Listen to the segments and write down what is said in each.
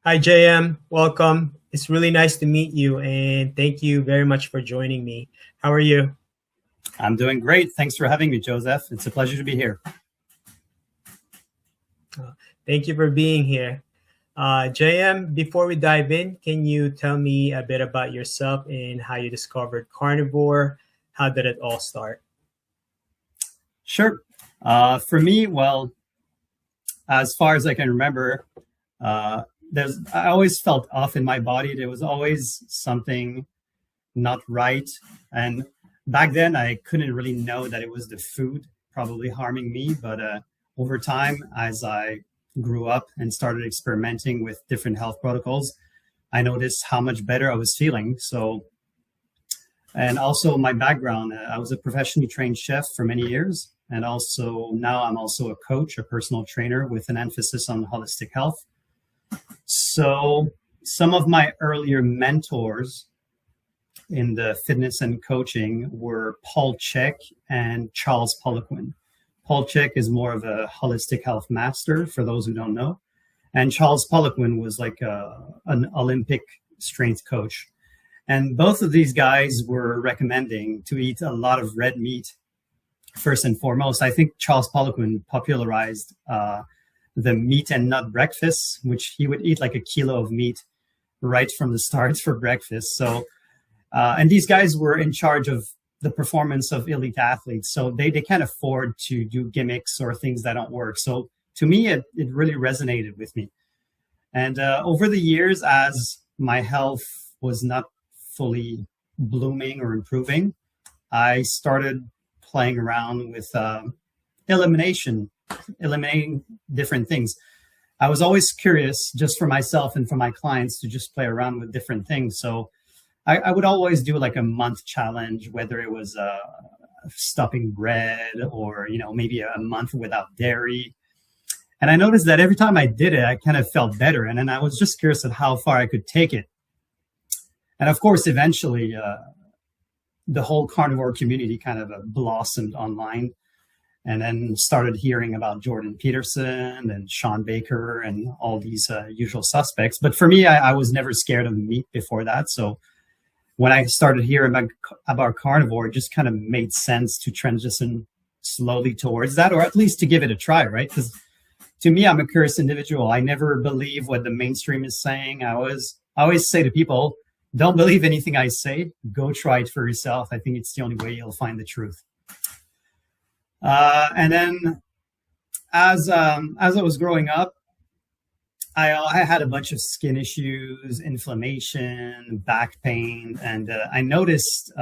Hi, JM. Welcome. It's really nice to meet you, and thank you very much for joining me. How are you? I'm doing great. Thanks for having me, Joseph. It's a pleasure to be here. Thank you for being here. JM, before we dive in, can you tell me a bit about yourself and how you discovered carnivore? How did it all start? Sure. For me, well, as far as I can remember, uh, I always felt off in my body. There was always something not right. And back then, I couldn't really know that it was the food probably harming me. But over time, as I grew up and started experimenting with different health protocols, I noticed how much better I was feeling. So, and also my background, I was a professionally trained chef for many years. And also now I'm also a coach, a personal trainer with an emphasis on holistic health. So some of my earlier mentors in the fitness and coaching were Paul Chek and Charles Poliquin. Paul Chek is more of a holistic health master, for those who don't know. And Charles Poliquin was like an Olympic strength coach. And both of these guys were recommending to eat a lot of red meat first and foremost. I think Charles Poliquin popularized the meat and nut breakfast, which he would eat like a kilo of meat right from the start for breakfast. So, and these guys were in charge of the performance of elite athletes. So they can't afford to do gimmicks or things that don't work. So to me, it really resonated with me. And over the years, as my health was not fully blooming or improving, I started playing around with eliminating different things. I was always curious, just for myself and for my clients, to just play around with different things. So I would always do like a month challenge, whether it was stopping bread or, maybe a month without dairy. And I noticed that every time I did it, I kind of felt better. And then I was just curious at how far I could take it. And of course, eventually, the whole carnivore community kind of blossomed online, and then started hearing about Jordan Peterson and Sean Baker and all these usual suspects. But for me, I was never scared of meat before that. So when I started hearing about carnivore, it just kind of made sense to transition slowly towards that, or at least to give it a try, right? Because to me, I'm a curious individual. I never believe what the mainstream is saying. I always say to people, don't believe anything I say. Go try it for yourself. I think it's the only way you'll find the truth. And then as I was growing up, I had a bunch of skin issues, inflammation, back pain. And I noticed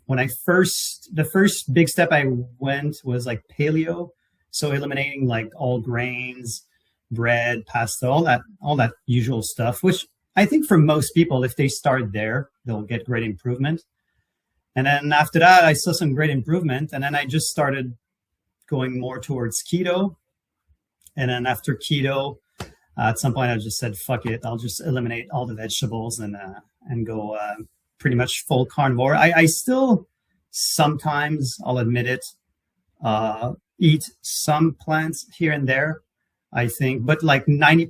when the first big step I went was like paleo. So eliminating like all grains, bread, pasta, all that usual stuff, which I think for most people, if they start there, they'll get great improvement. And then after that, I saw some great improvement. And then I just started going more towards keto. And then after keto, at some point, I just said, fuck it. I'll just eliminate all the vegetables and go pretty much full carnivore. I still sometimes, I'll admit it, eat some plants here and there, I think, but like 90%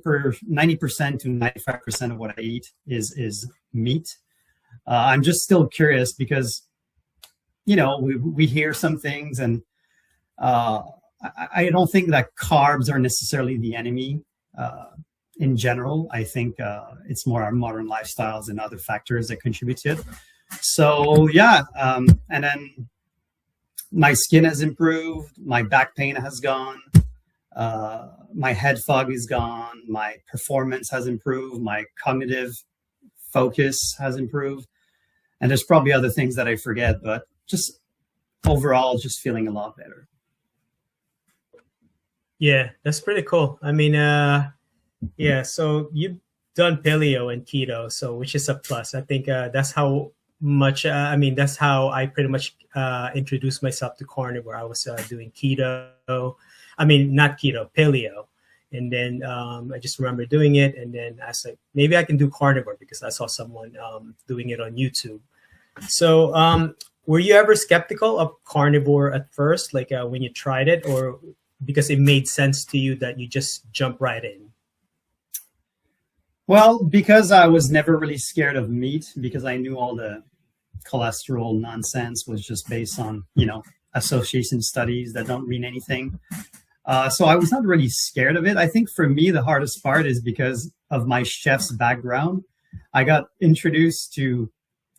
to 95% of what I eat is meat. I'm just still curious because, we hear some things, and I don't think that carbs are necessarily the enemy in general. I think it's more our modern lifestyles and other factors that contribute to it. So yeah, and then my skin has improved, my back pain has gone, my head fog is gone, my performance has improved, my cognitive focus has improved, and there's probably other things that I forget, but just overall, just feeling a lot better. Yeah, that's pretty cool. I mean, yeah, so you've done paleo and keto, so which is a plus. I think that's how much, that's how I pretty much introduced myself to carnivore. I was doing keto. I mean, not keto, paleo. And then I just remember doing it. And then I was like, maybe I can do carnivore because I saw someone doing it on YouTube. So were you ever skeptical of carnivore at first, like when you tried it, or because it made sense to you that you just jump right in? Well, because I was never really scared of meat, because I knew all the cholesterol nonsense was just based on, association studies that don't mean anything. So I was not really scared of it. I think for me, the hardest part is because of my chef's background. I got introduced to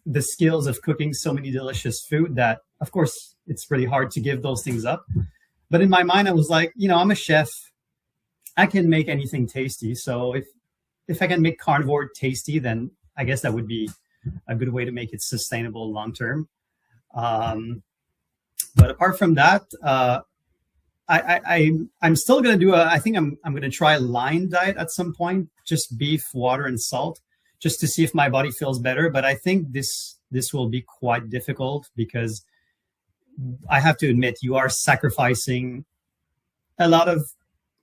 the skills of cooking so many delicious food that, of course, it's really hard to give those things up. But in my mind, I was like, I'm a chef. I can make anything tasty. So if I can make carnivore tasty, then I guess that would be a good way to make it sustainable long term. But apart from that, I'm still going to do I think I'm going to try a line diet at some point, just beef, water, and salt, just to see if my body feels better. But I think this will be quite difficult because I have to admit, you are sacrificing a lot of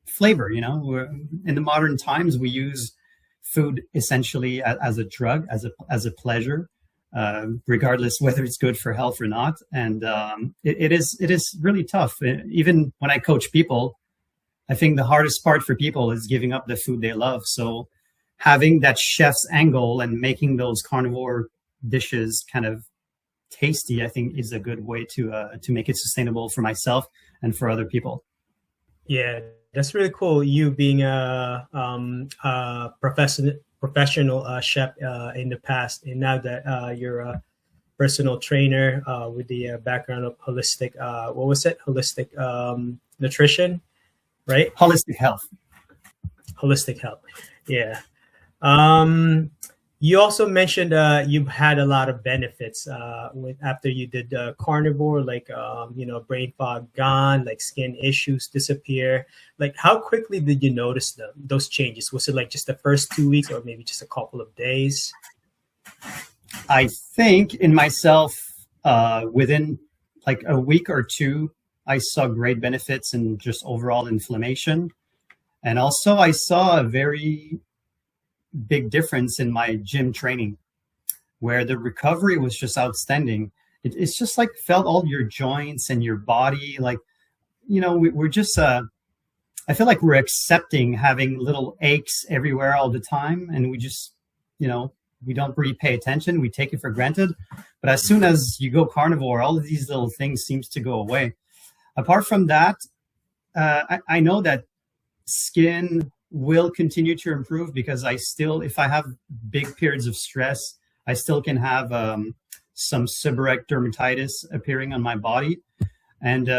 flavor. In the modern times, we use food essentially as a drug, as a pleasure, regardless whether it's good for health or not. And it is really tough. Even when I coach people, I think the hardest part for people is giving up the food they love. So having that chef's angle and making those carnivore dishes kind of tasty, I think is a good way to make it sustainable for myself and for other people. Yeah, that's really cool. You being a professional chef in the past, and now that you're a personal trainer with the background of holistic, what was it? Holistic nutrition, right? Holistic health. Holistic health. Yeah. You also mentioned you've had a lot of benefits after you did carnivore, like brain fog gone, like skin issues disappear. Like, how quickly did you notice those changes? Was it like just the first 2 weeks, or maybe just a couple of days? I think in myself, within like a week or two, I saw great benefits in just overall inflammation, and also I saw a very big difference in my gym training, where the recovery was just outstanding. It's just like felt all your joints and your body. Like, we're just, I feel like we're accepting having little aches everywhere all the time. And we just, we don't really pay attention. We take it for granted. But as soon as you go carnivore, all of these little things seems to go away. Apart from that, I know that skin will continue to improve because if I have big periods of stress, I still can have some seborrheic dermatitis appearing on my body. And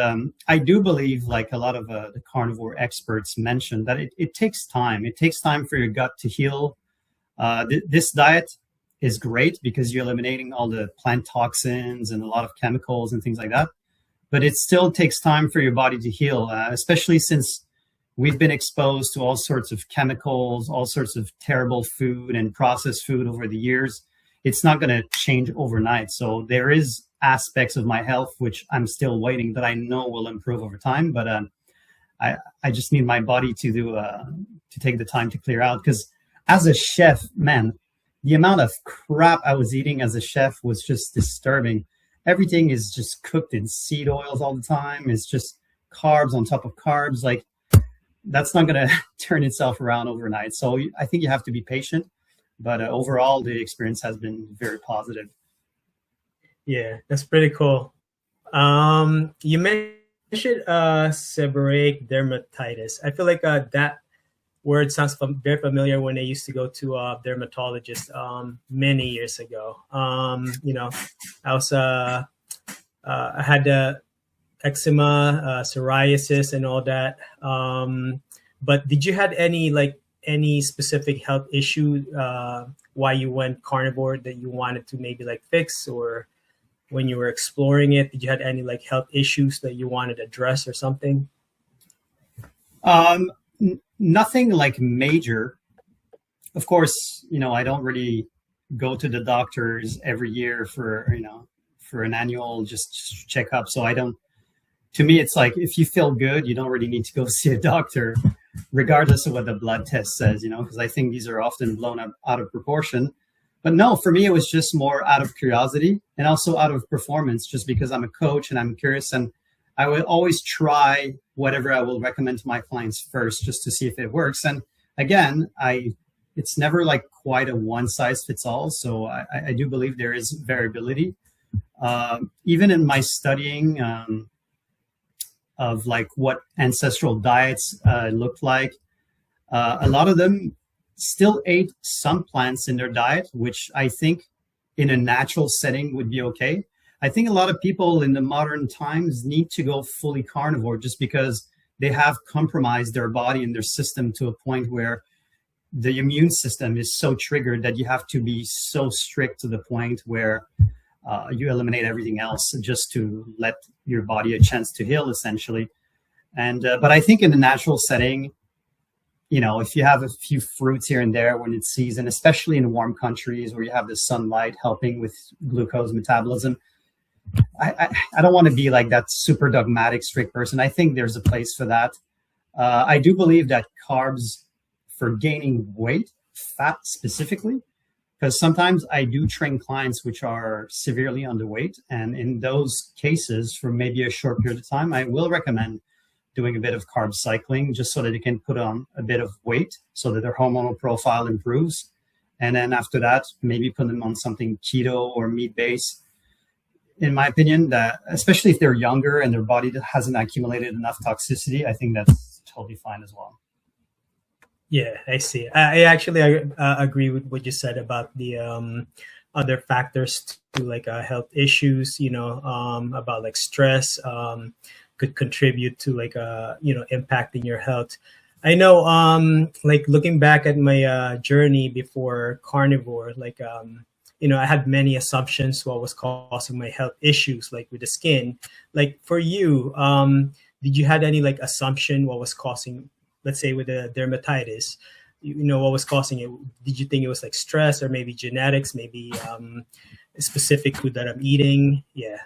I do believe, like a lot of the carnivore experts mentioned, that it takes time. It takes time for your gut to heal. This diet is great because you're eliminating all the plant toxins and a lot of chemicals and things like that. But it still takes time for your body to heal, especially since we've been exposed to all sorts of chemicals, all sorts of terrible food and processed food over the years. It's not going to change overnight. So there is aspects of my health which I'm still waiting that I know will improve over time. But I just need my body to take the time to clear out. Because as a chef, man, the amount of crap I was eating as a chef was just disturbing. Everything is just cooked in seed oils all the time. It's just carbs on top of carbs. Like, that's not going to turn itself around overnight. So I think you have to be patient. But overall, the experience has been very positive. Yeah, that's pretty cool. You mentioned seborrheic dermatitis. I feel like that word sounds very familiar when I used to go to a dermatologist many years ago. I was I had eczema, psoriasis, and all that. But did you had any specific health issue why you went carnivore that you wanted to maybe fix, or when you were exploring it, did you had any health issues that you wanted to address or something? Nothing major. Of course, I don't really go to the doctors every year for an annual just checkup. So I don't. To me, it's like, if you feel good, you don't really need to go see a doctor, regardless of what the blood test says, because I think these are often blown up out of proportion. But no, for me, it was just more out of curiosity and also out of performance, just because I'm a coach and I'm curious. And I will always try whatever I will recommend to my clients first, just to see if it works. And again, it's never like quite a one size fits all. So I do believe there is variability. Even in my studying of like what ancestral diets looked like, a lot of them still ate some plants in their diet, which I think in a natural setting would be okay. I think a lot of people in the modern times need to go fully carnivore just because they have compromised their body and their system to a point where the immune system is so triggered that you have to be so strict to the point where you eliminate everything else just to let your body a chance to heal, essentially. And but I think in the natural setting, you know, if you have a few fruits here and there when it's season, especially in warm countries where you have the sunlight helping with glucose metabolism, I don't want to be like that super dogmatic, strict person. I think there's a place for that. I do believe that carbs for gaining weight, fat specifically, because sometimes I do train clients which are severely underweight. And in those cases, for maybe a short period of time, I will recommend doing a bit of carb cycling just so that they can put on a bit of weight so that their hormonal profile improves. And then after that, maybe put them on something keto or meat-based. In my opinion, that especially if they're younger and their body hasn't accumulated enough toxicity, I think that's totally fine as well. Yeah, I see. I actually agree with what you said about the other factors to like health issues, you know, about like stress could contribute to like, you know, impacting your health. I know, like looking back at my journey before carnivore, like, you know, I had many assumptions what was causing my health issues, like with the skin. Like for you, did you had any like assumption what was causing, let's say with the dermatitis, you know, what was causing it? Did you think it was like stress or maybe genetics, maybe specific food that I'm eating? Yeah.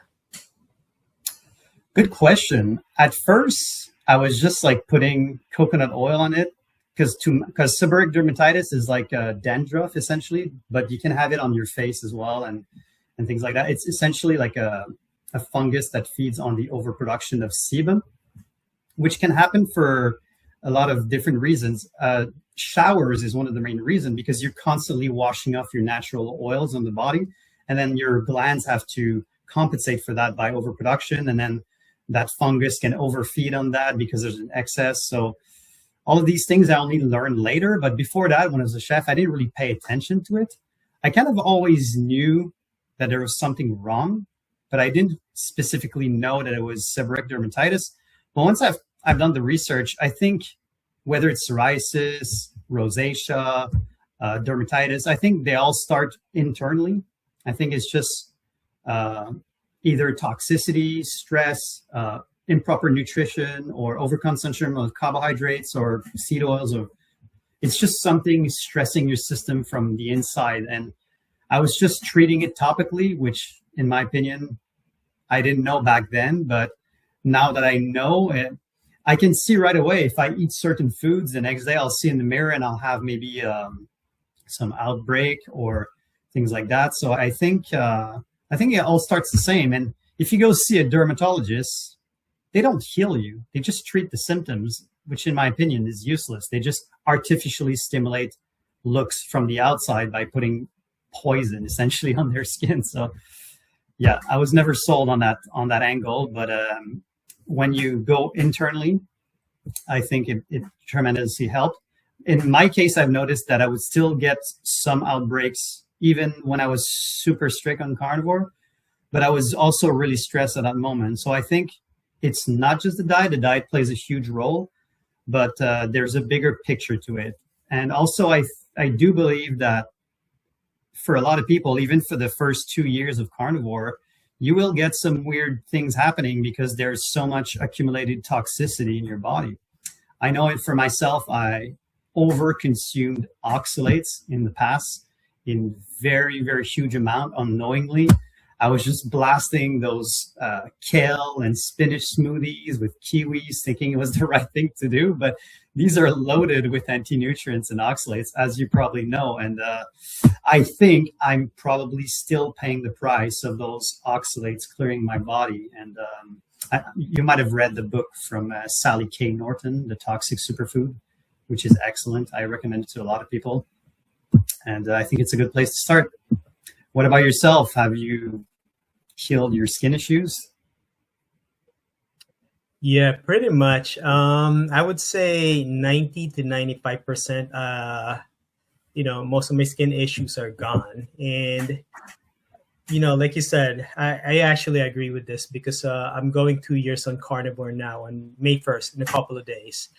Good question. At first, I was just like putting coconut oil on it because seborrheic dermatitis is like a dandruff essentially, but you can have it on your face as well and things like that. It's essentially like a fungus that feeds on the overproduction of sebum, which can happen for a lot of different reasons. Showers is one of the main reasons because you're constantly washing off your natural oils on the body, and then your glands have to compensate for that by overproduction, and then that fungus can overfeed on that because there's an excess. So all of these things I only learned later, but before that, when I was a chef, I didn't really pay attention to it. I kind of always knew that there was something wrong, but I didn't specifically know that it was seborrheic dermatitis. But once I've done the research, I think whether it's psoriasis, rosacea, dermatitis, I think they all start internally. I think it's just either toxicity, stress, improper nutrition, or overconsumption of carbohydrates or seed oils, or it's just something stressing your system from the inside. And I was just treating it topically, which in my opinion, I didn't know back then, but now that I know it, I can see right away if I eat certain foods, the next day I'll see in the mirror and I'll have maybe some outbreak or things like that. So I think it all starts the same. And if you go see a dermatologist, they don't heal you. They just treat the symptoms, which in my opinion is useless. They just artificially stimulate looks from the outside by putting poison essentially on their skin. So yeah, I was never sold on that angle, but when you go internally, I think it tremendously helped. In my case, I've noticed that I would still get some outbreaks even when I was super strict on carnivore, but I was also really stressed at that moment. So I think it's not just the diet. The diet plays a huge role, but there's a bigger picture to it. And also, I do believe that for a lot of people, even for the first 2 years of carnivore, you will get some weird things happening because there's so much accumulated toxicity in your body. I know it for myself. I overconsumed oxalates in the past in very, very huge amount unknowingly. I was just blasting those kale and spinach smoothies with kiwis, thinking it was the right thing to do. But these are loaded with anti-nutrients and oxalates, as you probably know. And I think I'm probably still paying the price of those oxalates clearing my body. And you might have read the book from Sally K. Norton, The Toxic Superfood, which is excellent. I recommend it to a lot of people. And I think it's a good place to start. What about yourself? Have you healed your skin issues? Yeah, pretty much. I would say 90 to 95%. Most of my skin issues are gone, and like you said, I actually agree with this because I'm going 2 years on carnivore now on May 1st in a couple of days.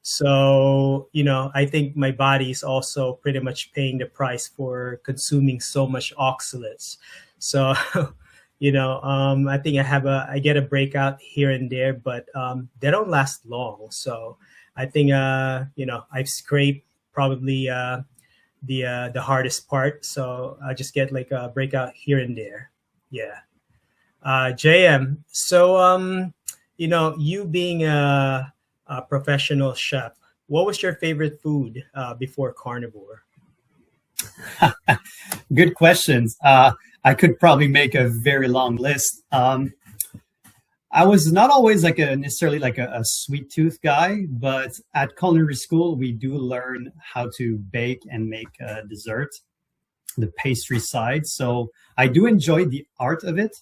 So, I think my body is also pretty much paying the price for consuming so much oxalates. So, I think I get a breakout here and there, but they don't last long. So I think, I've scraped probably the hardest part. So I just get like a breakout here and there. Yeah. JM. So, you being a professional chef, what was your favorite food before carnivore? Good questions. I could probably make a very long list. I was not always necessarily like a sweet tooth guy, but at culinary school, we do learn how to bake and make dessert, the pastry side. So I do enjoy the art of it,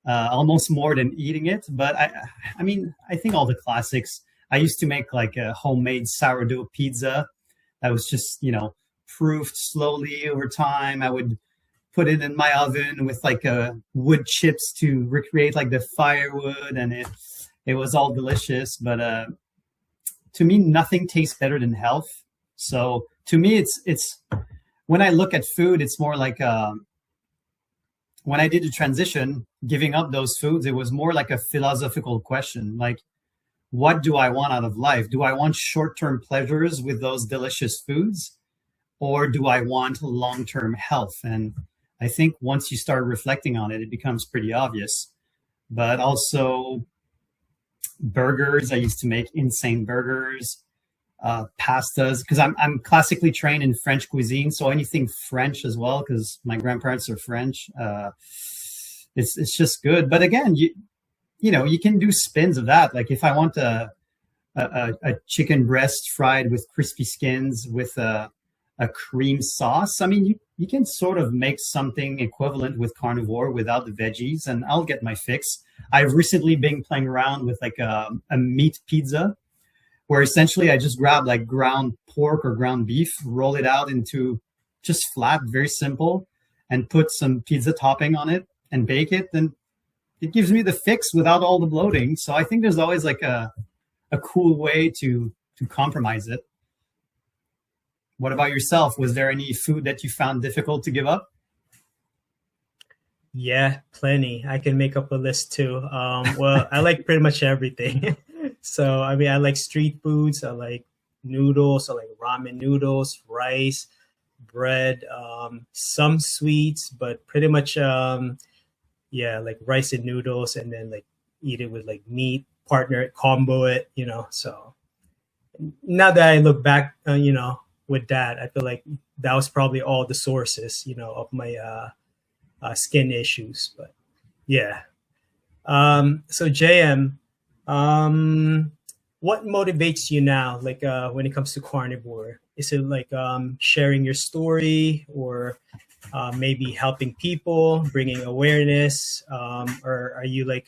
almost more than eating it. But I mean, I think all the classics. I used to make like a homemade sourdough pizza that was just, proofed slowly over time. I would put it in my oven with like wood chips to recreate like the firewood, and it was all delicious. But to me, nothing tastes better than health. So to me, it's when I look at food, it's more like when I did the transition, giving up those foods, it was more like a philosophical question, like, what do I want out of life? Do I want short-term pleasures with those delicious foods, or do I want long-term health? And I think once you start reflecting on it, it becomes pretty obvious. But also burgers, I used to make insane burgers, pastas, because I'm classically trained in French cuisine, so anything French as well, because my grandparents are French. It's just good. But again, you can do spins of that. Like if I want a chicken breast fried with crispy skins with a cream sauce, I mean, you can sort of make something equivalent with carnivore without the veggies, and I'll get my fix. I've recently been playing around with like a meat pizza, where essentially I just grab like ground pork or ground beef, roll it out into just flat, very simple, and put some pizza topping on it and bake it. Then it gives me the fix without all the bloating. So I think there's always like a cool way to compromise it. What about yourself? Was there any food that you found difficult to give up? Yeah, plenty. I can make up a list too. Well, I like pretty much everything. So, I mean, I like street foods. I like noodles. I like ramen noodles, rice, bread, some sweets, but pretty much, yeah, like rice and noodles, and then like eat it with like meat, partner it, combo it, So now that I look back, with that, I feel like that was probably all the sources, of my skin issues. But yeah. So JM, what motivates you now? Like when it comes to carnivore, is it like sharing your story, or maybe helping people, bringing awareness, or are you like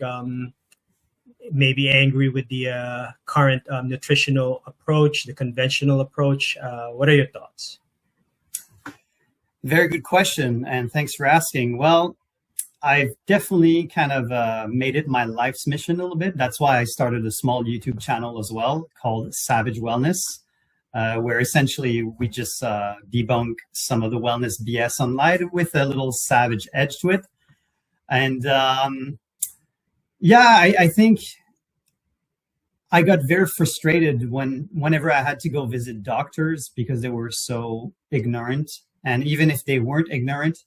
maybe angry with the current nutritional approach, the conventional approach? What are your thoughts? Very good question, and thanks for asking. Well, I've definitely kind of made it my life's mission a little bit. That's why I started a small YouTube channel as well called Savage Wellness, where essentially we just debunk some of the wellness BS online with a little savage edge to it. And yeah, I think I got very frustrated whenever I had to go visit doctors because they were so ignorant. And even if they weren't ignorant,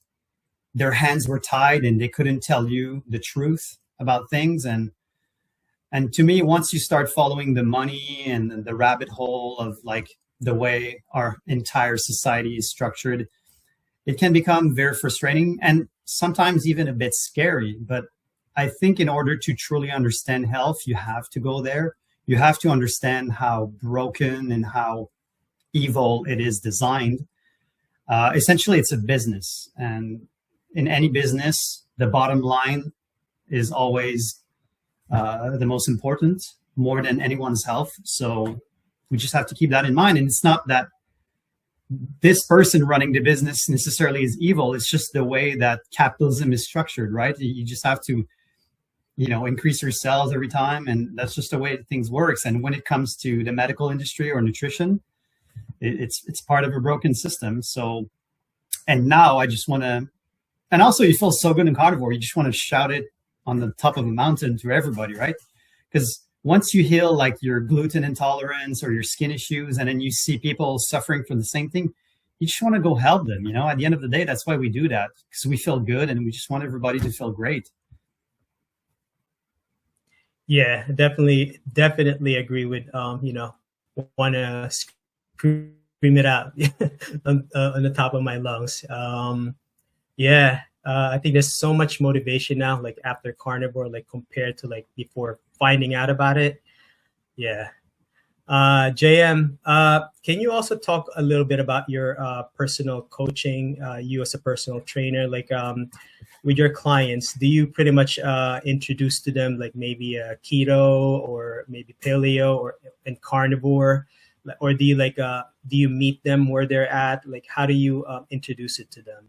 their hands were tied and they couldn't tell you the truth about things. And to me, once you start following the money and the rabbit hole of like the way our entire society is structured, it can become very frustrating and sometimes even a bit scary. But I think in order to truly understand health, you have to go there. You have to understand how broken and how evil it is designed. Essentially, it's a business. And in any business, the bottom line is always the most important, more than anyone's health. So we just have to keep that in mind. And it's not that this person running the business necessarily is evil. It's just the way that capitalism is structured, right? You just have to, increase your sales every time. And that's just the way that things works. And when it comes to the medical industry or nutrition, it's part of a broken system. So, and now I just want to, and also you feel so good in carnivore, you just want to shout it on the top of a mountain to everybody, right? Because once you heal like your gluten intolerance or your skin issues, and then you see people suffering from the same thing, you just want to go help them. At the end of the day, that's why we do that, because we feel good and we just want everybody to feel great. Yeah, definitely agree with want to scream it out on the top of my lungs. I think there's so much motivation now, like after carnivore, like compared to like before finding out about it. Yeah. JM, can you also talk a little bit about your personal coaching, you as a personal trainer, like with your clients? Do you pretty much introduce to them like maybe a keto or maybe paleo and carnivore, or do you meet them where they're at? Like, how do you introduce it to them?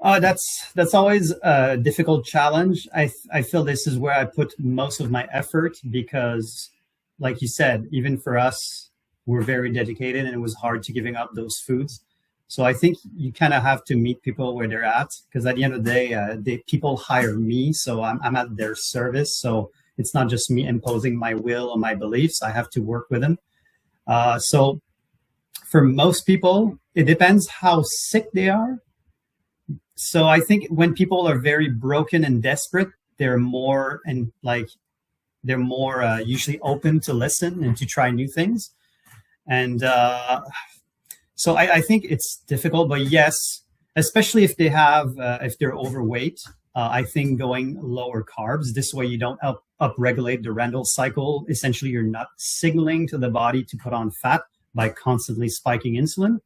That's always a difficult challenge. I feel this is where I put most of my effort because, like you said, even for us, we're very dedicated and it was hard to giving up those foods. So I think you kind of have to meet people where they're at, because at the end of the day, people hire me, so I'm at their service. So it's not just me imposing my will or my beliefs. I have to work with them. So for most people, it depends how sick they are. So I think when people are very broken and desperate, they're more usually open to listen and to try new things. And so I think it's difficult, but yes, especially if if they're overweight, I think going lower carbs, this way you don't upregulate the Randall cycle. Essentially, you're not signaling to the body to put on fat by constantly spiking insulin.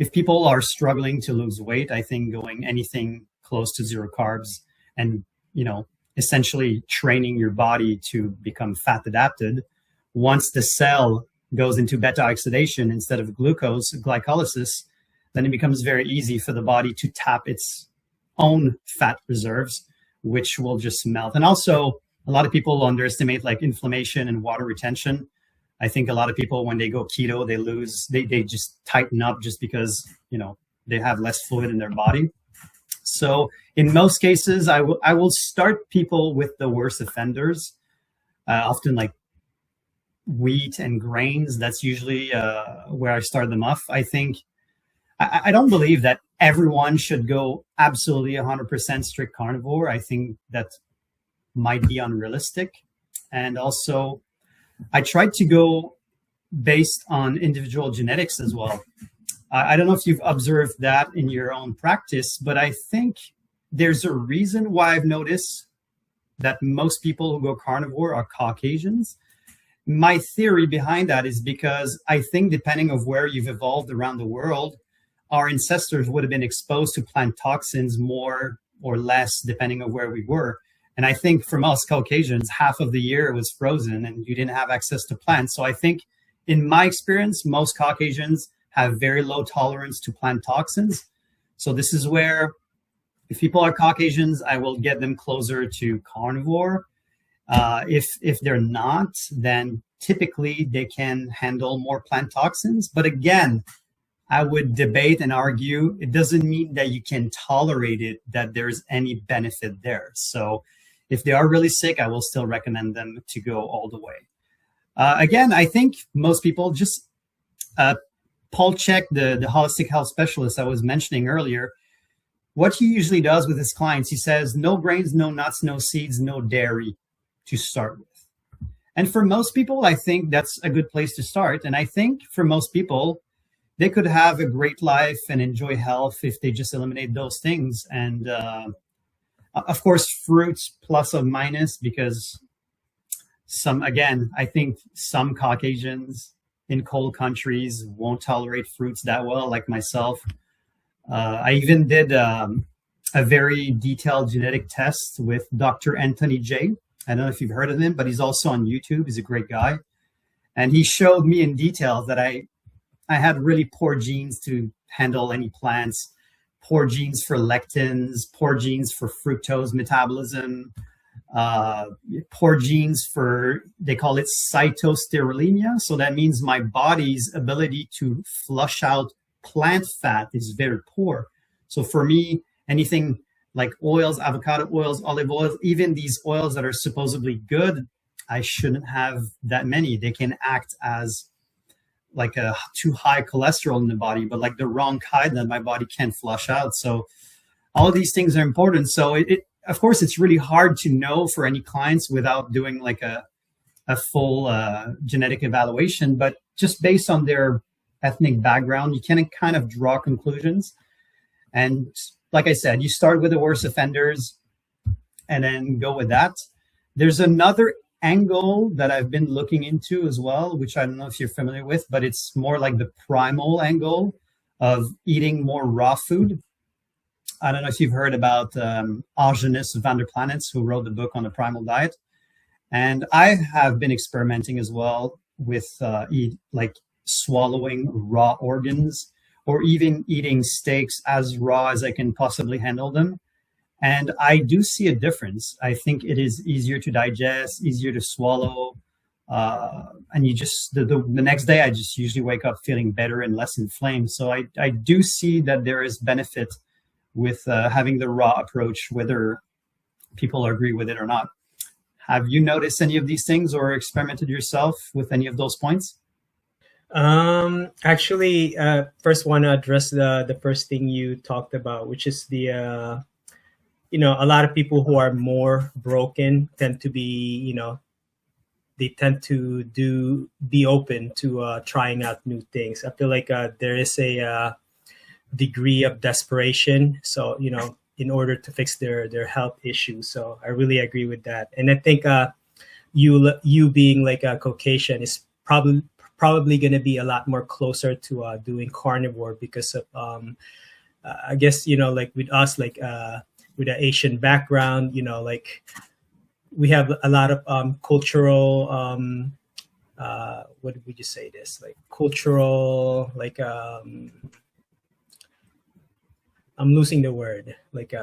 If people are struggling to lose weight, I think going anything close to zero carbs and, essentially training your body to become fat adapted. Once the cell goes into beta oxidation instead of glycolysis, then it becomes very easy for the body to tap its own fat reserves, which will just melt. And also, a lot of people underestimate like inflammation and water retention. I think a lot of people, when they go keto, they just tighten up just because, they have less fluid in their body. So in most cases, I will start people with the worst offenders, often like wheat and grains. That's usually where I start them off. I think I don't believe that everyone should go absolutely 100% strict carnivore. I think that might be unrealistic. And also, I tried to go based on individual genetics as well. I don't know if you've observed that in your own practice, but I think there's a reason why I've noticed that most people who go carnivore are Caucasians. My theory behind that is because I think depending on where you've evolved around the world, our ancestors would have been exposed to plant toxins more or less depending on where we were. And I think for most Caucasians, half of the year it was frozen and you didn't have access to plants. So I think in my experience, most Caucasians have very low tolerance to plant toxins. So this is where if people are Caucasians, I will get them closer to carnivore. If they're not, then typically they can handle more plant toxins. But again, I would debate and argue it doesn't mean that you can tolerate it, that there's any benefit there. So if they are really sick, I will still recommend them to go all the way. Again, I think most people just Paul Chek, the holistic health specialist I was mentioning earlier, what he usually does with his clients, he says, no grains, no nuts, no seeds, no dairy to start with. And for most people, I think that's a good place to start. And I think for most people, they could have a great life and enjoy health if they just eliminate those things. And of course, fruits plus or minus, because I think some Caucasians in cold countries, won't tolerate fruits that well, like myself. I even did a very detailed genetic test with Dr. Anthony J. I don't know if you've heard of him, but he's also on YouTube. He's a great guy. And he showed me in detail that I had really poor genes to handle any plants, poor genes for lectins, poor genes for fructose metabolism, poor genes for, they call it cytosterolemia. So that means my body's ability to flush out plant fat is very poor. So for me, anything like oils, avocado oils, olive oils, even these oils that are supposedly good, I shouldn't have that many. They can act as like a too high cholesterol in the body, but like the wrong kind that my body can't flush out. So all of these things are important. So of course, it's really hard to know for any clients without doing like a full genetic evaluation, but just based on their ethnic background, you can kind of draw conclusions. And like I said, you start with the worst offenders and then go with that. There's another angle that I've been looking into as well, which I don't know if you're familiar with, but it's more like the primal angle of eating more raw food. I don't know if you've heard about Argenis van der Planets, who wrote the book on the primal diet. And I have been experimenting as well with like swallowing raw organs, or even eating steaks as raw as I can possibly handle them. And I do see a difference. I think it is easier to digest, easier to swallow. And you just, the next day, I just usually wake up feeling better and less inflamed. So I do see that there is benefit with having the raw approach, whether people agree with it or not. Have you noticed any of these things or experimented yourself with any of those points? Actually, first want to address the first thing you talked about, which is the a lot of people who are more broken tend to be, they tend to be open to trying out new things. I feel like there is a degree of desperation, so in order to fix their health issues. So I really agree with that, and I think you being like a Caucasian is probably going to be a lot more closer to doing carnivore because of I guess like with us, like with an Asian background, like we have a lot of cultural what would you say this, like cultural, like I'm losing the word, like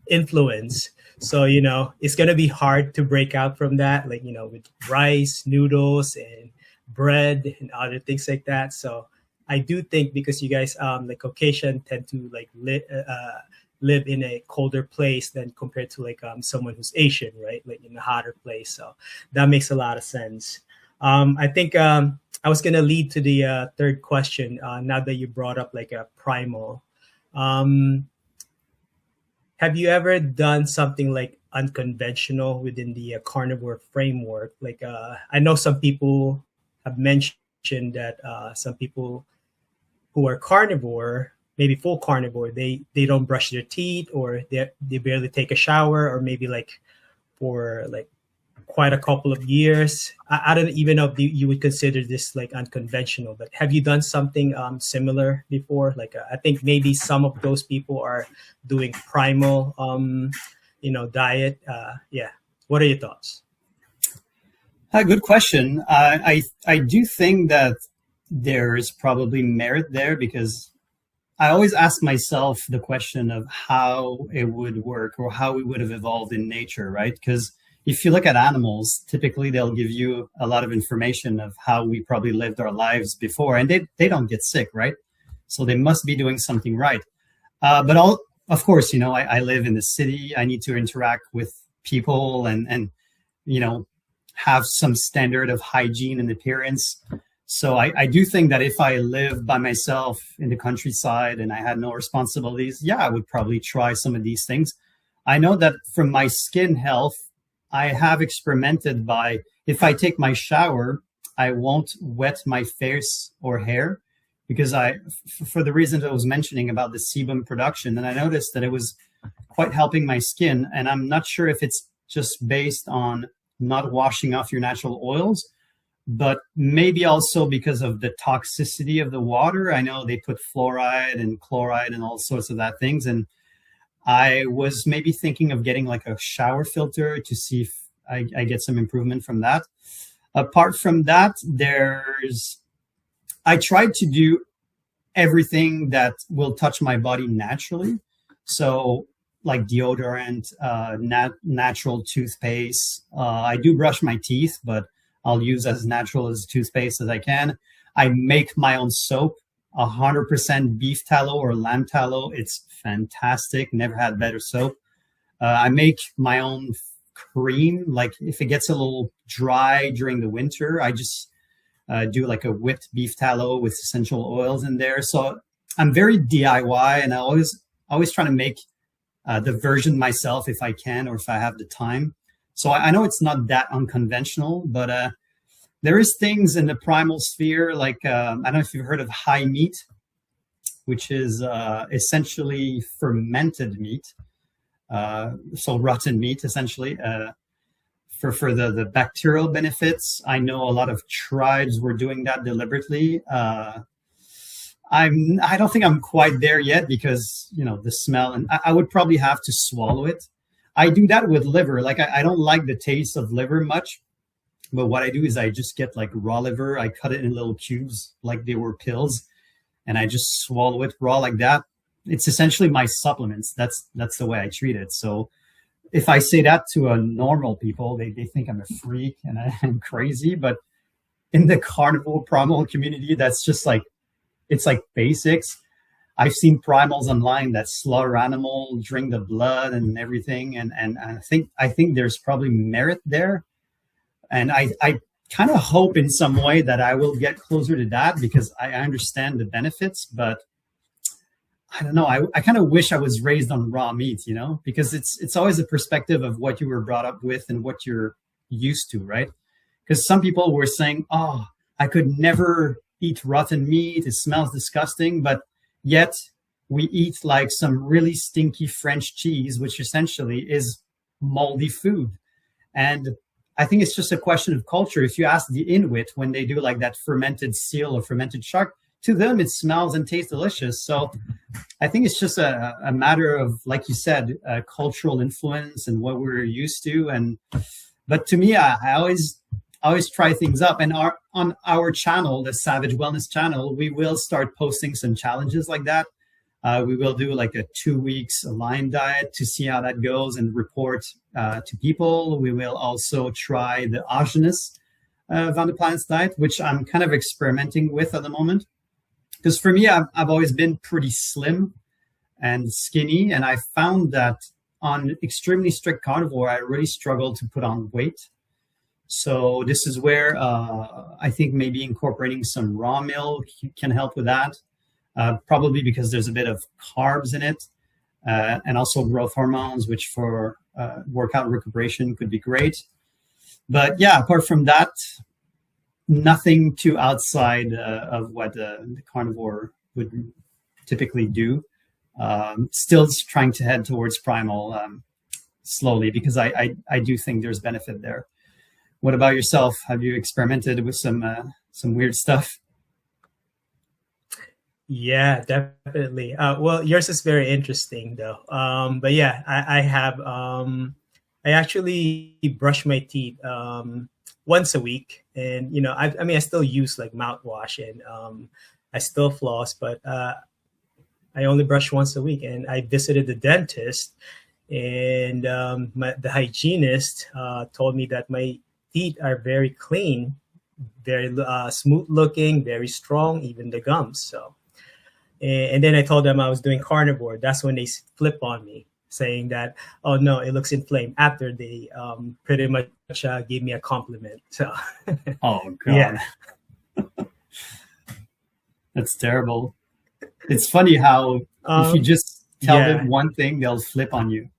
influence. So it's going to be hard to break out from that, like with rice, noodles, and bread and other things like that. So I do think because you guys like Caucasian tend to like live in a colder place than compared to like someone who's Asian, right? Like in a hotter place. So that makes a lot of sense. I think I was gonna lead to the third question. Now that you brought up like a primal, have you ever done something like unconventional within the carnivore framework? Like I know some people have mentioned that some people who are carnivore, maybe full carnivore, they don't brush their teeth, or they barely take a shower, or maybe like for like quite a couple of years. I don't even know if you would consider this like unconventional, but have you done something similar before? Like I think maybe some of those people are doing primal diet. Yeah, what are your thoughts? Good question. I do think that there is probably merit there, because I always ask myself the question of how it would work or how we would have evolved in nature, right? Because if you look at animals, typically they'll give you a lot of information of how we probably lived our lives before, and they don't get sick, right? So they must be doing something right. But of course, I live in the city. I need to interact with people and have some standard of hygiene and appearance. So I do think that if I lived by myself in the countryside and I had no responsibilities, yeah, I would probably try some of these things. I know that from my skin health, I have experimented by, if I take my shower, I won't wet my face or hair, because for the reasons I was mentioning about the sebum production, and I noticed that it was quite helping my skin. And I'm not sure if it's just based on not washing off your natural oils, but maybe also because of the toxicity of the water. I know they put fluoride and chloride and all sorts of that things. And I was maybe thinking of getting like a shower filter to see if I get some improvement from that. Apart from that, I tried to do everything that will touch my body naturally. So like deodorant, natural toothpaste. I do brush my teeth, but I'll use as natural as toothpaste as I can. I make my own soap, 100% beef tallow or lamb tallow. It's fantastic. Never had better soap. I make my own cream. Like if it gets a little dry during the winter, I just do like a whipped beef tallow with essential oils in there. So I'm very DIY, and I always try to make the version myself if I can or if I have the time. So I know it's not that unconventional, but there is things in the primal sphere, like I don't know if you've heard of high meat, which is essentially fermented meat. So rotten meat, essentially, for the bacterial benefits. I know a lot of tribes were doing that deliberately. I don't think I'm quite there yet because, the smell, and I would probably have to swallow it. I do that with liver. Like I don't like the taste of liver much, but what I do is I just get like raw liver. I cut it in little cubes like they were pills, and I just swallow it raw like that. It's essentially my supplements. That's the way I treat it. So if I say that to a normal people, they think I'm a freak and I'm crazy. But in the carnivore primal community, that's just like, it's like basics. I've seen primals online that slaughter animal, drink the blood and everything. And I think there's probably merit there. And I kind of hope in some way that I will get closer to that because I understand the benefits, but I don't know. I kind of wish I was raised on raw meat, because it's always a perspective of what you were brought up with and what you're used to, right? Because some people were saying, oh, I could never eat rotten meat. It smells disgusting. But yet we eat like some really stinky French cheese, which essentially is moldy food. And I think it's just a question of culture. If you ask the Inuit when they do like that fermented seal or fermented shark, to them, it smells and tastes delicious. So I think it's just a matter of, like you said, cultural influence and what we're used to. But to me, I always try things up. And on our channel, the Savage Wellness channel, we will start posting some challenges like that. We will do like a 2 weeks Lyme diet to see how that goes and report to people. We will also try the Agenus Van de Planet's diet, which I'm kind of experimenting with at the moment. Because for me, I've always been pretty slim and skinny. And I found that on extremely strict carnivore, I really struggled to put on weight. So this is where I think maybe incorporating some raw milk can help with that. Probably because there's a bit of carbs in it and also growth hormones, which for workout recuperation could be great. But yeah, apart from that, nothing too outside of what the carnivore would typically do. Still trying to head towards primal slowly because I do think there's benefit there. What about yourself? Have you experimented with some weird stuff? Yeah, definitely. Well, yours is very interesting though. But yeah, I have. I actually brush my teeth once a week, and I still use like mouthwash and I still floss, but I only brush once a week. And I visited the dentist, and the hygienist told me that my teeth are very clean, very smooth looking, very strong, even the gums. So. And then I told them I was doing carnivore. That's when they flip on me, saying that, oh, no, it looks inflamed, after they pretty much gave me a compliment. So, oh, God. Yeah. That's terrible. It's funny how if you just tell them one thing, they'll flip on you.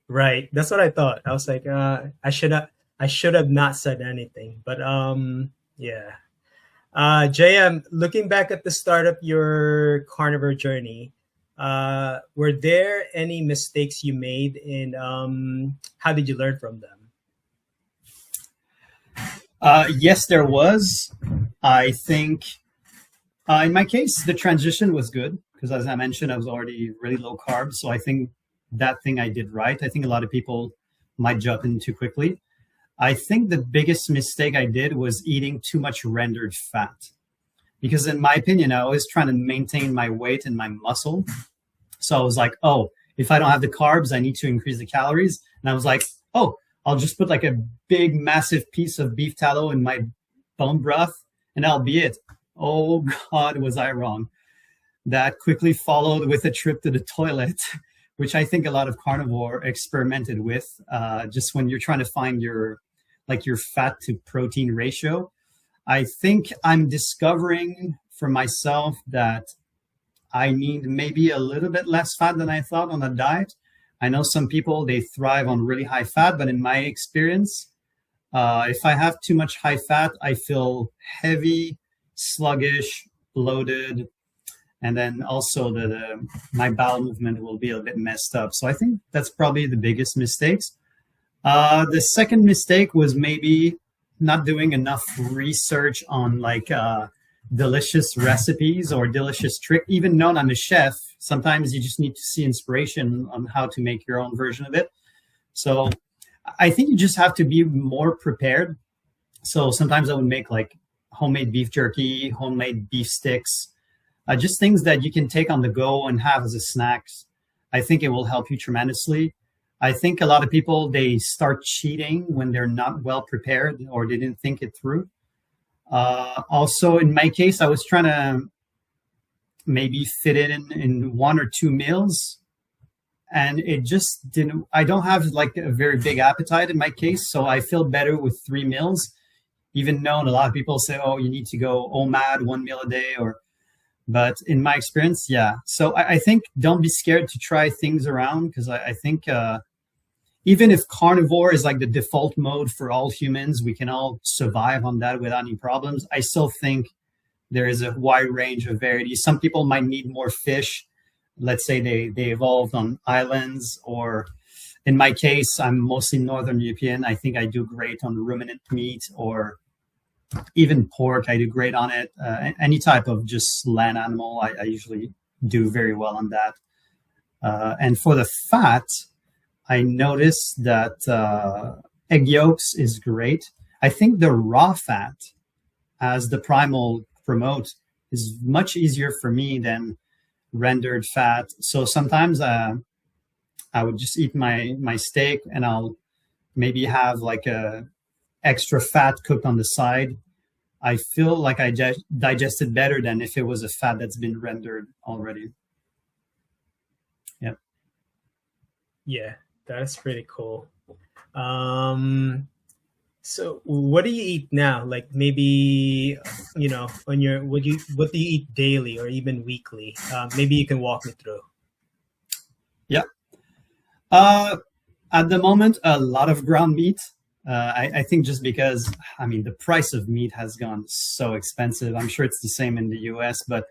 Right. That's what I thought. I was like, I should have not said anything. But yeah. JM, looking back at the start of your carnivore journey, were there any mistakes you made, and how did you learn from them? Yes, there was. I think in my case, the transition was good because, as I mentioned, I was already really low carb. So I think that thing I did right. I think a lot of people might jump in too quickly. I think the biggest mistake I did was eating too much rendered fat. Because in my opinion, I was trying to maintain my weight and my muscle. So I was like, oh, if I don't have the carbs, I need to increase the calories. And I was like, oh, I'll just put like a big, massive piece of beef tallow in my bone broth and that'll be it. Oh God, was I wrong. That quickly followed with a trip to the toilet, which I think a lot of carnivore experimented with, just when you're trying to find your fat to protein ratio. I think I'm discovering for myself that I need maybe a little bit less fat than I thought on a diet. I know some people, they thrive on really high fat, but in my experience, if I have too much high fat, I feel heavy, sluggish, bloated, and then also my bowel movement will be a bit messed up. So I think that's probably the biggest mistakes. The second mistake was maybe not doing enough research on delicious recipes or delicious trick. Even though I'm a chef, sometimes you just need to see inspiration on how to make your own version of it. So I think you just have to be more prepared. So sometimes I would make like homemade beef jerky, homemade beef sticks, just things that you can take on the go and have as a snack. I think it will help you tremendously. I think a lot of people, they start cheating when they're not well prepared or they didn't think it through. Also, in my case, I was trying to maybe fit it in one or two meals. And it just didn't, I don't have like a very big appetite in my case. So I feel better with 3 meals, even though a lot of people say, oh, you need to go OMAD, 1 meal a day, but in my experience, yeah. So I think don't be scared to try things around because I think even if carnivore is like the default mode for all humans, we can all survive on that without any problems. I still think there is a wide range of varieties. Some people might need more fish. Let's say they evolved on islands, or in my case, I'm mostly Northern European. I think I do great on ruminant meat or even pork. I do great on it. Any type of just land animal, I usually do very well on that. And for the fat, I noticed that egg yolks is great. I think the raw fat, as the primal promote, is much easier for me than rendered fat. So sometimes I would just eat my steak and I'll maybe have like a extra fat cooked on the side. I feel like I digest it better than if it was a fat that's been rendered already. Yep. Yeah, that's pretty cool. So what do you eat now? Like maybe, on your, what do you eat daily or even weekly? Maybe you can walk me through. Yeah. At the moment, a lot of ground meat. I think just because, the price of meat has gone so expensive. I'm sure it's the same in the US, but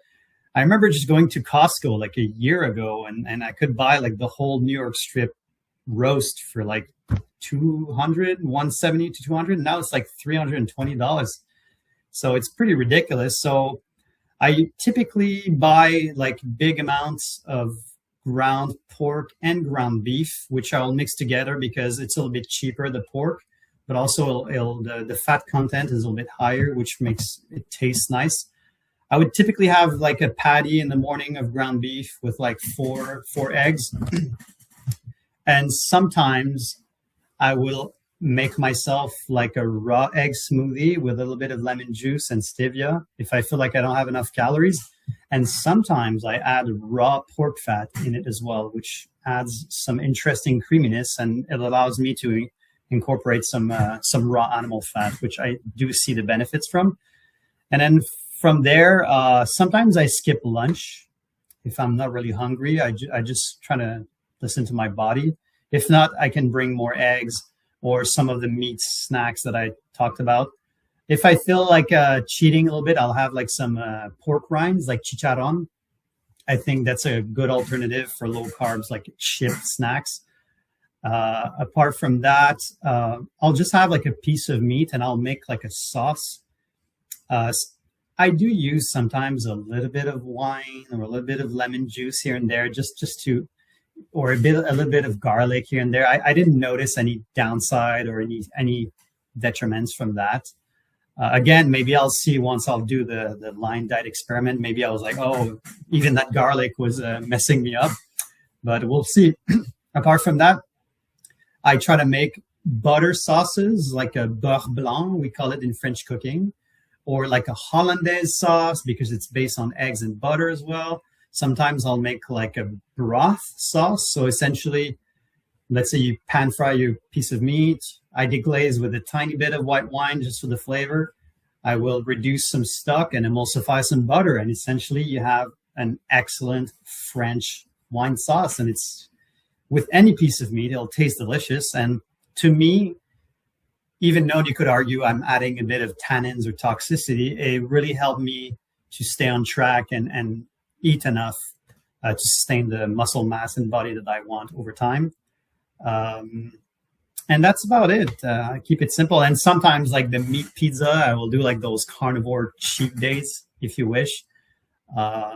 I remember just going to Costco like a year ago and I could buy like the whole New York strip roast for like 170 to 200. Now it's like $320. So it's pretty ridiculous. So I typically buy like big amounts of ground pork and ground beef, which I'll mix together because it's a little bit cheaper, the pork, but also the fat content is a little bit higher, which makes it taste nice. I would typically have like a patty in the morning of ground beef with like four eggs. And sometimes I will make myself like a raw egg smoothie with a little bit of lemon juice and stevia if I feel like I don't have enough calories. And sometimes I add raw pork fat in it as well, which adds some interesting creaminess, and it allows me to incorporate some raw animal fat, which I do see the benefits from. And then from there, sometimes I skip lunch if I'm not really hungry. I just try to listen to my body. If not, I can bring more eggs or some of the meat snacks that I talked about. If I feel like cheating a little bit, I'll have like some pork rinds, like chicharron. I think that's a good alternative for low carbs, like chip snacks. Apart from that, I'll just have like a piece of meat and I'll make like a sauce. Uh, I do use sometimes a little bit of wine or a little bit of lemon juice here and there, just to, or a little bit of garlic here and there. I didn't notice any downside or any detriments from that. Again, maybe I'll see once I'll do the line diet experiment. Maybe I was like, oh, even that garlic was messing me up, but we'll see. Apart from that, I try to make butter sauces like a beurre blanc, we call it in French cooking, or like a hollandaise sauce because it's based on eggs and butter as well. Sometimes I'll make like a broth sauce. So essentially, let's say you pan fry your piece of meat. I deglaze with a tiny bit of white wine just for the flavor. I will reduce some stock and emulsify some butter. And essentially you have an excellent French wine sauce. And it's with any piece of meat, it'll taste delicious. And to me, even though you could argue I'm adding a bit of tannins or toxicity, it really helped me to stay on track and eat enough to sustain the muscle mass and body that I want over time. And that's about it. I keep it simple. And sometimes like the meat pizza, I will do like those carnivore cheat days, if you wish. But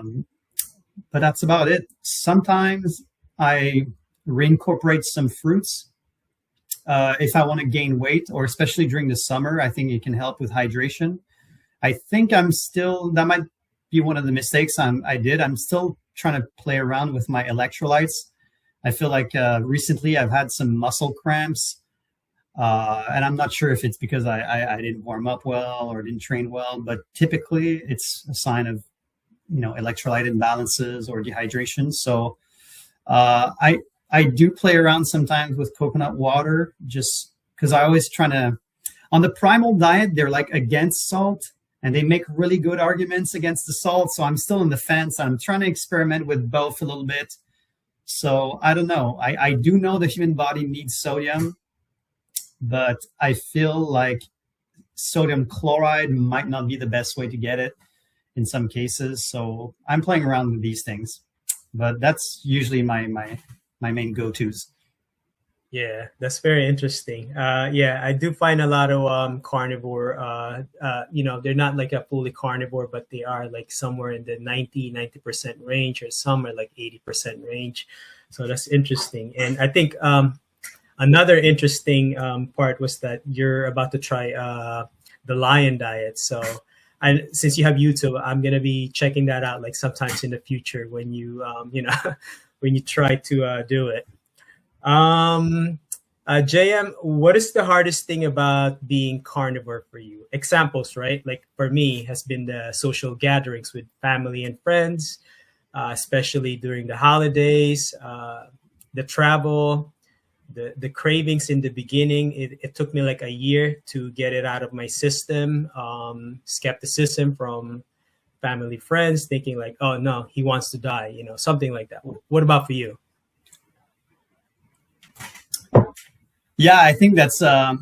that's about it. Sometimes I reincorporate some fruits. If I want to gain weight, or especially during the summer, I think it can help with hydration. I think that might be one of the mistakes I did. I'm still trying to play around with my electrolytes. I feel like recently I've had some muscle cramps, and I'm not sure if it's because I didn't warm up well or didn't train well, but typically it's a sign of, electrolyte imbalances or dehydration. So I do play around sometimes with coconut water, just because I always on the primal diet, they're like against salt and they make really good arguments against the salt. So I'm still on the fence. I'm trying to experiment with both a little bit. So I don't know. I do know the human body needs sodium, but I feel like sodium chloride might not be the best way to get it in some cases. So I'm playing around with these things, but that's usually my main go-tos. Yeah, that's very interesting. Yeah, I do find a lot of carnivore, they're not like a fully carnivore, but they are like somewhere in the 90% range, or some are like 80% range. So that's interesting. And I think another interesting part was that you're about to try the lion diet. So since you have YouTube, I'm going to be checking that out like sometimes in the future when you, when you try to do it. JM, what is the hardest thing about being carnivore for you? Examples, right? Like for me has been the social gatherings with family and friends, especially during the holidays, the travel, the cravings in the beginning. It took me like a year to get it out of my system. Skepticism from family, friends, thinking like, oh no, he wants to die, something like that. What about for you? Yeah, I think it's a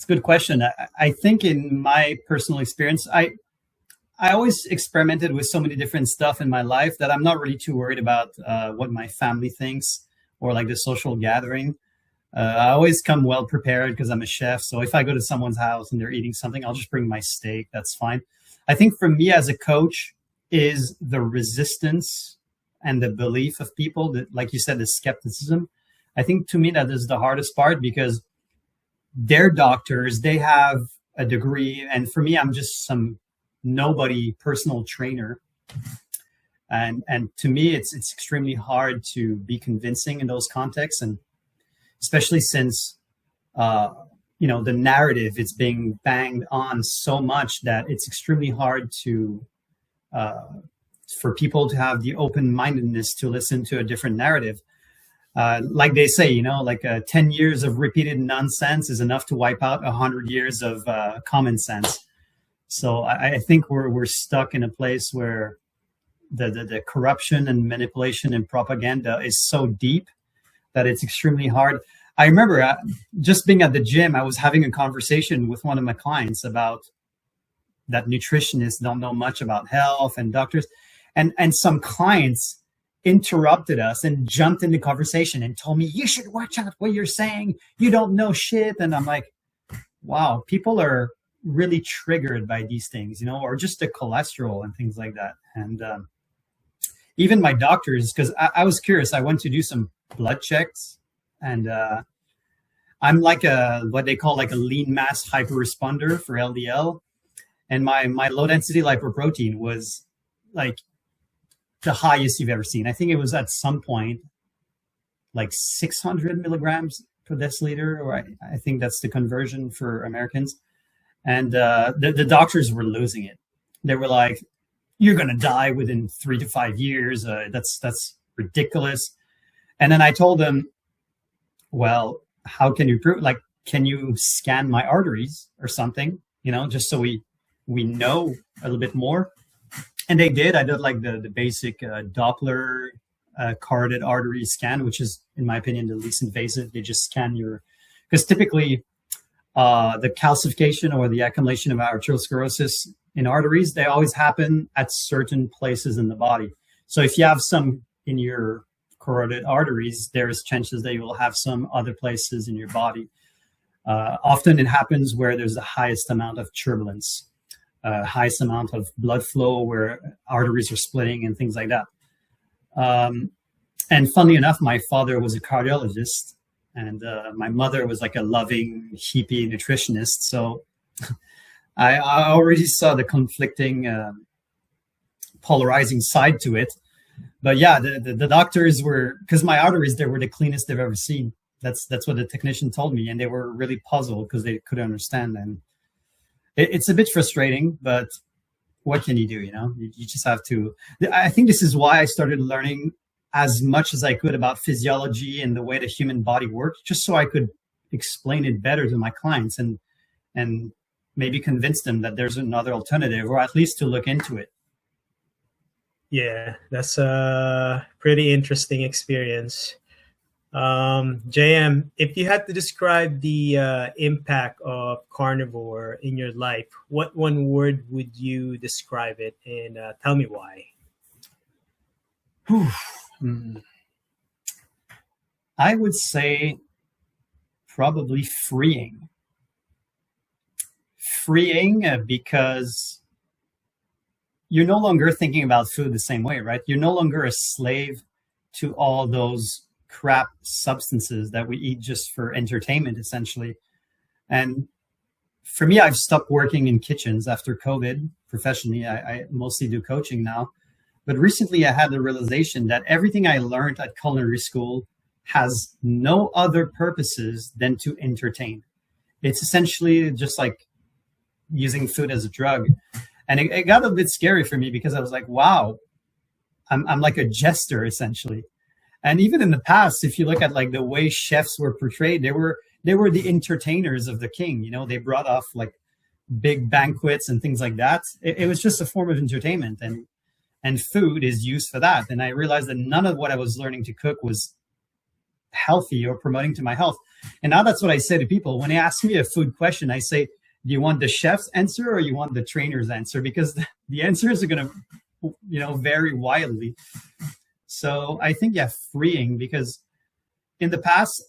good question. I think in my personal experience, I always experimented with so many different stuff in my life that I'm not really too worried about what my family thinks or like the social gathering. I always come well prepared because I'm a chef. So if I go to someone's house and they're eating something, I'll just bring my steak. That's fine. I think for me as a coach is the resistance and the belief of people that, like you said, the skepticism. I think to me that is the hardest part because they're doctors, they have a degree. And for me, I'm just some nobody personal trainer. And to me, it's extremely hard to be convincing in those contexts. And especially since, the narrative, it's being banged on so much that it's extremely hard to, for people to have the open-mindedness to listen to a different narrative. Like they say, 10 years of repeated nonsense is enough to wipe out 100 years of common sense. So I think we're stuck in a place where the corruption and manipulation and propaganda is so deep that it's extremely hard. I remember just being at the gym, I was having a conversation with one of my clients about that nutritionists don't know much about health and doctors. And some clients interrupted us and jumped into conversation and told me, you should watch out what you're saying. You don't know shit. And I'm like, wow, people are really triggered by these things, or just the cholesterol and things like that. And even my doctors, because I was curious, I went to do some blood checks, and I'm like what they call like a lean mass hyperresponder for LDL. And my low density lipoprotein was like the highest you've ever seen. I think it was at some point like 600 milligrams per deciliter, or I think that's the conversion for Americans. And the doctors were losing it. They were like, you're going to die within 3 to 5 years. That's ridiculous. And then I told them, well, how can you prove? Like, can you scan my arteries or something, just so we know a little bit more? And they did. I did like the basic Doppler carotid artery scan, which is, in my opinion, the least invasive. They just scan because typically the calcification or the accumulation of arteriosclerosis in arteries, they always happen at certain places in the body. So if you have some in your carotid arteries, there's chances that you will have some other places in your body. Often it happens where there's the highest amount of turbulence, highest amount of blood flow, where arteries are splitting and things like that. And funnily enough, my father was a cardiologist, and my mother was like a loving hippie nutritionist. So I already saw the conflicting, polarizing side to it. But yeah, the doctors were, because my arteries, they were the cleanest they've ever seen. That's what the technician told me, and they were really puzzled because they couldn't understand. And it's a bit frustrating, but what can you do? You just have to. I think this is why I started learning as much as I could about physiology and the way the human body works, just so I could explain it better to my clients and maybe convince them that there's another alternative, or at least to look into it. Yeah, that's a pretty interesting experience. JM, if you had to describe the impact of carnivore in your life, what one word would you describe it, and tell me why? I would say probably freeing. Because you're no longer thinking about food the same way, right? You're no longer a slave to all those crap substances that we eat just for entertainment, essentially. And for me, I've stopped working in kitchens after COVID professionally. I mostly do coaching now. But recently I had the realization that everything I learned at culinary school has no other purposes than to entertain. It's essentially just like using food as a drug. And it got a bit scary for me, because I was like, wow, I'm like a jester, essentially. And even in the past, if you look at like the way chefs were portrayed, they were the entertainers of the king. They brought off like big banquets and things like that. It was just a form of entertainment, and food is used for that. And I realized that none of what I was learning to cook was healthy or promoting to my health. And now that's what I say to people. When they ask me a food question, I say, do you want the chef's answer or you want the trainer's answer? Because the answers are going to, vary wildly. So I think, freeing, because in the past,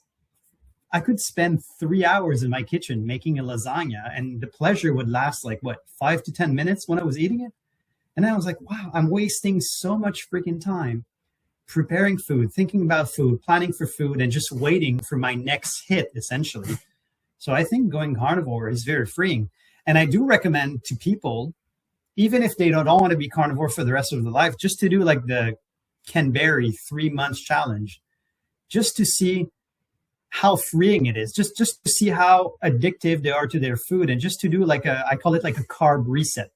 I could spend 3 hours in my kitchen making a lasagna, and the pleasure would last like 5 to 10 minutes when I was eating it. And then I was like, wow, I'm wasting so much freaking time preparing food, thinking about food, planning for food, and just waiting for my next hit, essentially. So I think going carnivore is very freeing. And I do recommend to people, even if they don't want to be carnivore for the rest of their life, just to do like the Ken Berry 3 months challenge, just to see how freeing it is, just to see how addictive they are to their food, and just to do I call it like a carb reset,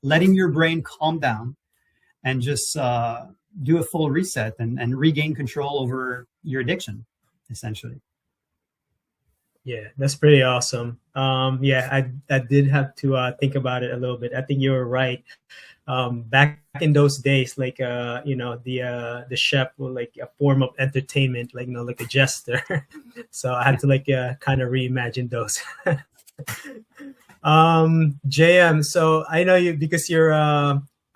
letting your brain calm down and just do a full reset and regain control over your addiction, essentially. Yeah, that's pretty awesome. I did have to think about it a little bit. I think you were right. Back in those days, the chef was like a form of entertainment, like a jester. So I had to kind of reimagine those. JM, so I know you, because you're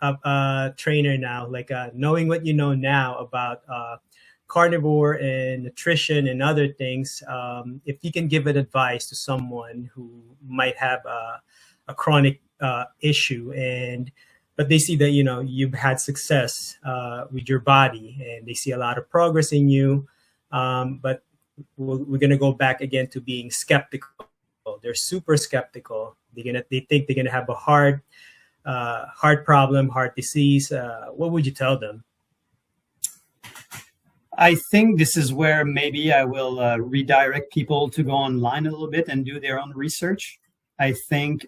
a trainer now, like knowing what you know now about carnivore and nutrition and other things, if you can give an advice to someone who might have a chronic issue, and but they see that you've had success with your body, and they see a lot of progress in you, but we're gonna go back again to being skeptical. They're super skeptical. They think they're gonna have a heart problem, heart disease. What would you tell them? I think this is where maybe I will redirect people to go online a little bit and do their own research. I think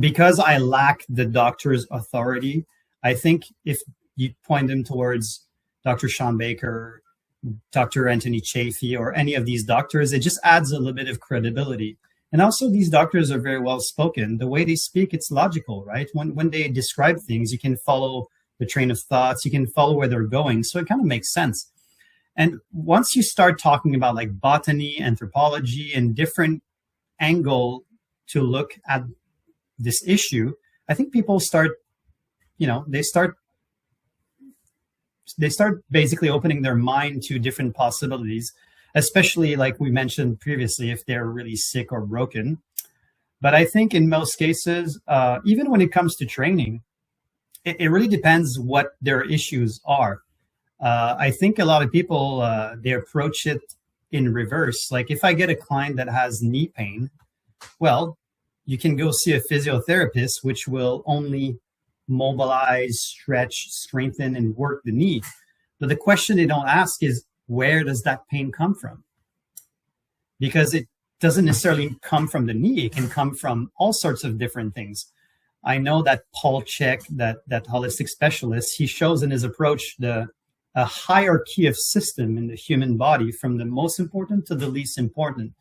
because I lack the doctor's authority, I think if you point them towards Dr. Sean Baker, Dr. Anthony Chafee, or any of these doctors, it just adds a little bit of credibility. And also, these doctors are very well spoken. The way they speak, it's logical, right? When they describe things, you can follow the train of thoughts, you can follow where they're going. So it kind of makes sense. And once you start talking about like botany, anthropology, and different angle to look at this issue, I think people start, they start basically opening their mind to different possibilities, especially like we mentioned previously, if they're really sick or broken. But I think in most cases, even when it comes to training, it really depends what their issues are. I think a lot of people, they approach it in reverse. Like if I get a client that has knee pain, well, you can go see a physiotherapist, which will only mobilize, stretch, strengthen, and work the knee. But the question they don't ask is, where does that pain come from? Because it doesn't necessarily come from the knee. It can come from all sorts of different things. I know that Paul Chek, that holistic specialist, he shows in his approach a hierarchy of system in the human body from the most important to the least important.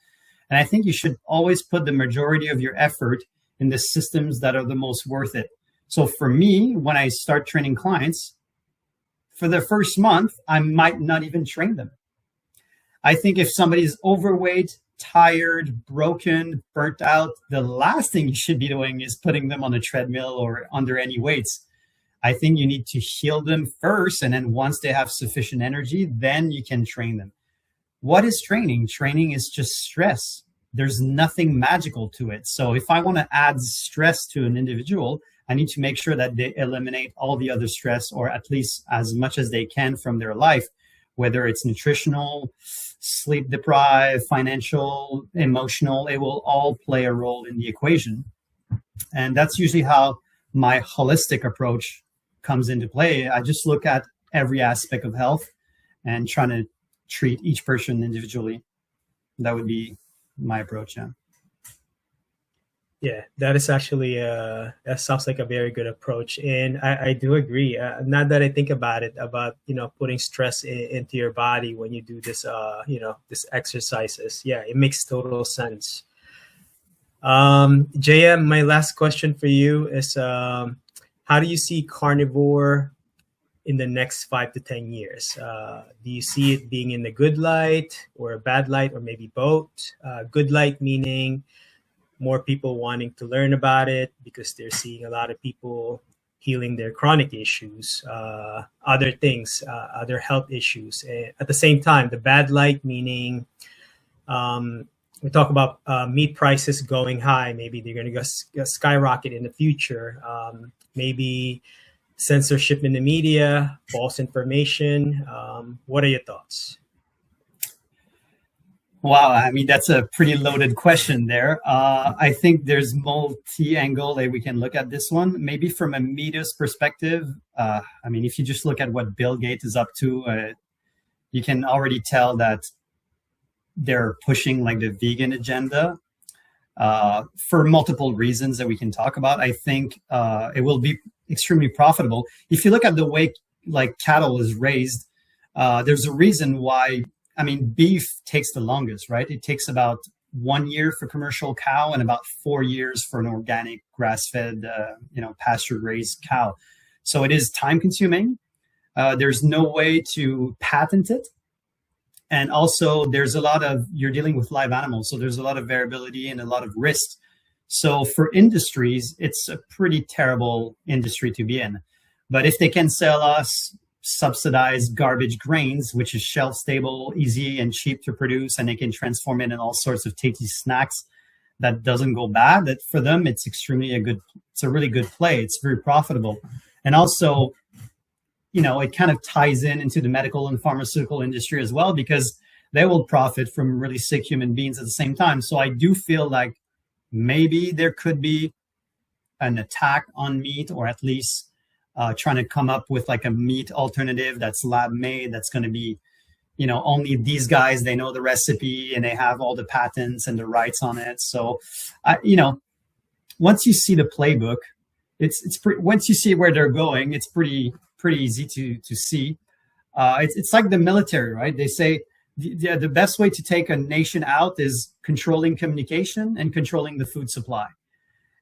And I think you should always put the majority of your effort in the systems that are the most worth it. So for me, when I start training clients, for the first month, I might not even train them. I think if somebody's overweight, tired, broken, burnt out, the last thing you should be doing is putting them on a treadmill or under any weights. I think you need to heal them first, and then once they have sufficient energy, then you can train them. What is training? Training is just stress. There's nothing magical to it. So if I want to add stress to an individual, I need to make sure that they eliminate all the other stress, or at least as much as they can from their life, whether it's nutritional, sleep deprived, financial, emotional, it will all play a role in the equation. And that's usually how my holistic approach comes into play. I just look at every aspect of health and trying to treat each person individually. That would be my approach. Yeah, that is actually that sounds like a very good approach, and I do agree. Now that I think about it, about putting stress into your body when you do this, this exercises. Yeah, it makes total sense. JM, my last question for you is, how do you see carnivore in the next 5 to 10 years? Do you see it being in the good light or a bad light, or maybe both? Good light meaning more people wanting to learn about it because they're seeing a lot of people healing their chronic issues, other things, other health issues. And at the same time, the bad light meaning we talk about meat prices going high. Maybe they're going to go skyrocket in the future. Maybe censorship in the media, false information. What are your thoughts? Wow, I mean, that's a pretty loaded question there. I think there's multi-angle that we can look at this one. Maybe from a media's perspective, I mean, if you just look at what Bill Gates is up to, you can already tell that they're pushing like the vegan agenda for multiple reasons that we can talk about. I think it will be extremely profitable. If you look at the way like cattle is raised, there's a reason why. I mean, beef takes the longest, right? It takes about 1 year for commercial cow and about 4 years for an organic grass-fed, pasture-raised cow. So it is time-consuming. There's no way to patent it. And also, you're dealing with live animals, so there's a lot of variability and a lot of risk. So for industries, it's a pretty terrible industry to be in. But if they can sell us subsidized garbage grains, which is shelf stable, easy and cheap to produce, and they can transform it in all sorts of tasty snacks that doesn't go bad, that for them, it's it's a really good play. It's very profitable. And also, it kind of ties into the medical and pharmaceutical industry as well, because they will profit from really sick human beings at the same time. So I do feel like maybe there could be an attack on meat, or at least trying to come up with like a meat alternative that's lab made, that's going to be, only these guys, they know the recipe and they have all the patents and the rights on it. So, once you see the playbook, once you see where they're going, it's pretty easy to see. It's like the military, right? They say the best way to take a nation out is controlling communication and controlling the food supply.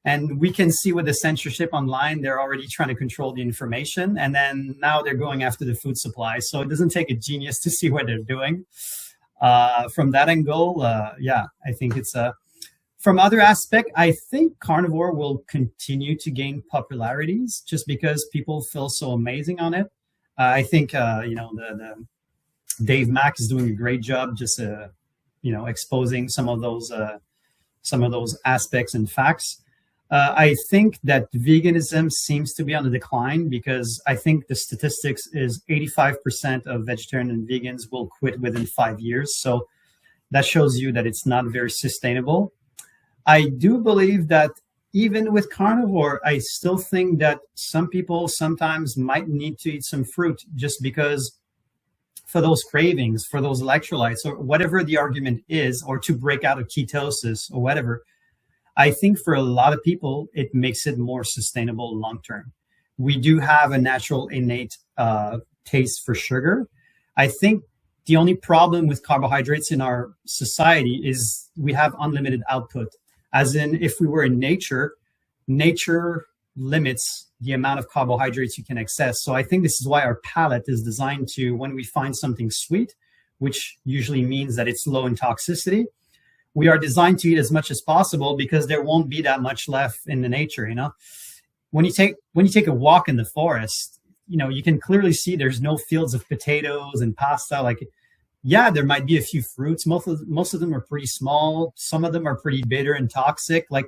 And we can see with the censorship online, they're already trying to control the information. And then now they're going after the food supply. So it doesn't take a genius to see what they're doing. From that angle, I think it's from other aspect, I think carnivore will continue to gain popularities just because people feel so amazing on it. I think, the Dave Mack is doing a great job just, exposing some of those aspects and facts. I think that veganism seems to be on the decline, because I think the statistics is 85% of vegetarian and vegans will quit within 5 years. So that shows you that it's not very sustainable. I do believe that even with carnivore, I still think that some people sometimes might need to eat some fruit just because for those cravings, for those electrolytes, or whatever the argument is, or to break out of ketosis or whatever. I think for a lot of people, it makes it more sustainable long term. We do have a natural innate taste for sugar. I think the only problem with carbohydrates in our society is we have unlimited output. As in, if we were in nature, nature limits the amount of carbohydrates you can access. So I think this is why our palate is designed to, when we find something sweet, which usually means that it's low in toxicity, we are designed to eat as much as possible because there won't be that much left in the nature. When you take a walk in the forest, you can clearly see there's no fields of potatoes and pasta. Like, yeah, there might be a few fruits. Most of them are pretty small. Some of them are pretty bitter and toxic. Like,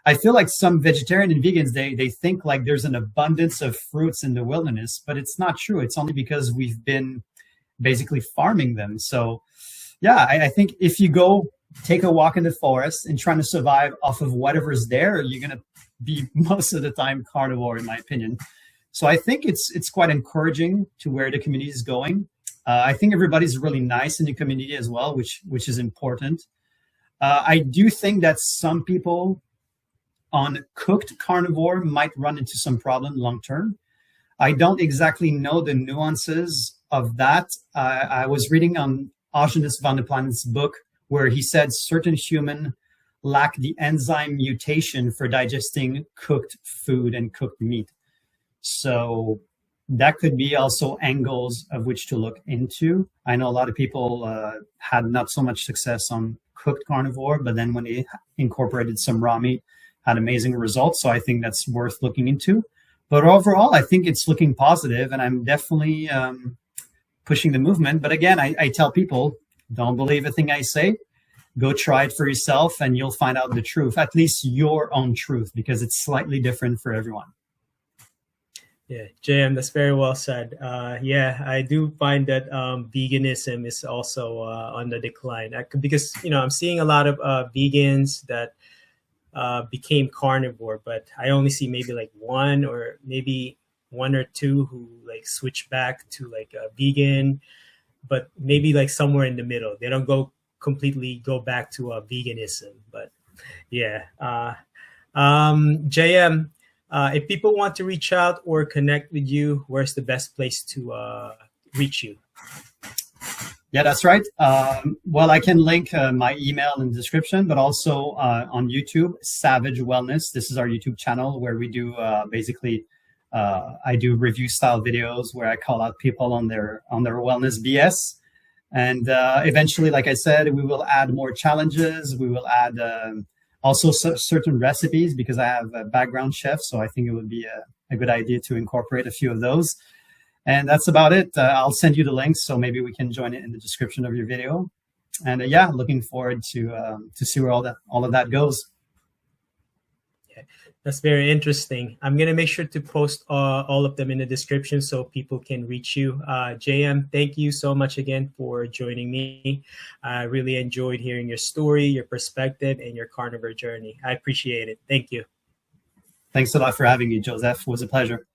I feel like some vegetarian and vegans, they think like there's an abundance of fruits in the wilderness, but it's not true. It's only because we've been basically farming them. So yeah, I think if you go take a walk in the forest and trying to survive off of whatever's there, you're going to be most of the time carnivore, in my opinion. So I think it's quite encouraging to where the community is going. I think everybody's really nice in the community as well, which is important. I do think that some people on cooked carnivore might run into some problem long term. I don't exactly know the nuances of that. I was reading on Augenus van der Planen's book where he said certain humans lack the enzyme mutation for digesting cooked food and cooked meat. So that could be also angles of which to look into. I know a lot of people had not so much success on cooked carnivore, but then when they incorporated some raw meat, had amazing results. So I think that's worth looking into. But overall, I think it's looking positive, and I'm definitely pushing the movement. But again, I tell people, don't believe a thing I say. Go try it for yourself, and you'll find out the truth, at least your own truth, because it's slightly different for everyone. Yeah, JM, that's very well said. I do find that veganism is also on the decline because, I'm seeing a lot of vegans that became carnivore, but I only see maybe like one or two who like switch back to like a vegan, but maybe like somewhere in the middle. They don't completely go back to veganism. But yeah, JM, if people want to reach out or connect with you, where's the best place to reach you? Yeah, that's right. Well, I can link my email in the description, but also on YouTube, Savage Wellness. This is our YouTube channel where we do I do review style videos where I call out people on their wellness BS. And eventually, like I said, we will add more challenges. We will add also certain recipes, because I have a background chef. So I think it would be a good idea to incorporate a few of those. And that's about it. I'll send you the links, so maybe we can join it in the description of your video. And yeah, looking forward to see where all of that goes. That's very interesting. I'm going to make sure to post all of them in the description so people can reach you. JM, thank you so much again for joining me. I really enjoyed hearing your story, your perspective, and your carnivore journey. I appreciate it. Thank you. Thanks a lot for having me, Joseph. It was a pleasure.